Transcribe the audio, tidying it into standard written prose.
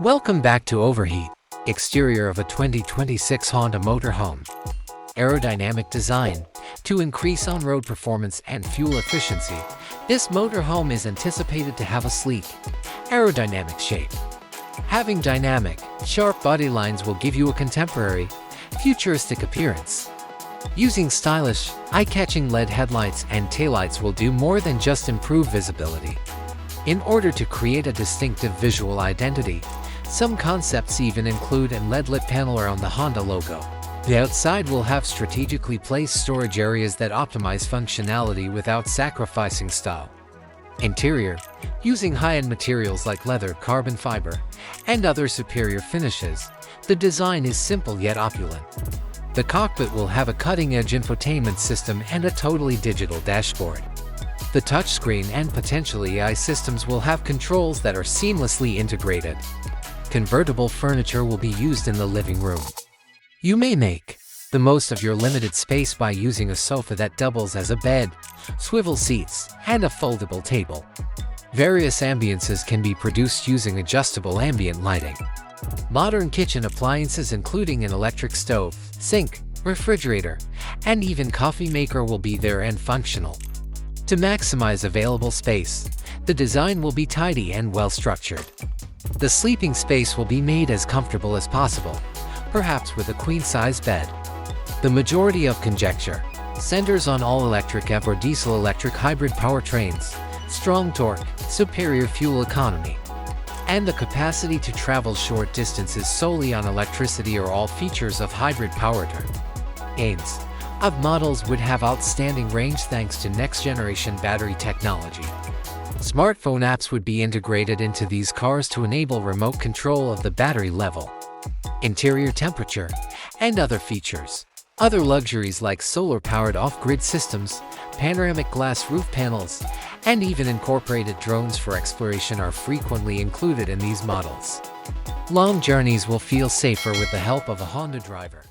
Welcome back to Overheat, exterior of a 2026 Honda Motorhome. Aerodynamic design. To increase on-road performance and fuel efficiency, this motorhome is anticipated to have a sleek, aerodynamic shape. Having dynamic, sharp body lines will give you a contemporary, futuristic appearance. Using stylish, eye-catching LED headlights and taillights will do more than just improve visibility. In order to create a distinctive visual identity, some concepts even include an LED-lit panel around the Honda logo. The outside will have strategically placed storage areas that optimize functionality without sacrificing style. Interior. Using high-end materials like leather, carbon fiber, and other superior finishes, the design is simple yet opulent. The cockpit will have a cutting-edge infotainment system and a totally digital dashboard. The touchscreen and potentially AI systems will have controls that are seamlessly integrated. Convertible furniture will be used in the living room. You may make the most of your limited space by using a sofa that doubles as a bed, swivel seats, and a foldable table. Various ambiances can be produced using adjustable ambient lighting. Modern kitchen appliances including an electric stove, sink, refrigerator, and even coffee maker will be there and functional. To maximize available space, the design will be tidy and well-structured. The sleeping space will be made as comfortable as possible, perhaps with a queen-size bed. The majority of conjecture centers on all-electric EV or diesel-electric hybrid powertrains, strong torque, superior fuel economy, and the capacity to travel short distances solely on electricity or all features of hybrid powertrain. Aims of models would have outstanding range thanks to next-generation battery technology. Smartphone apps would be integrated into these cars to enable remote control of the battery level, interior temperature, and other features. Other luxuries like solar-powered off-grid systems, panoramic glass roof panels, and even incorporated drones for exploration are frequently included in these models. Long journeys will feel safer with the help of a Honda driver.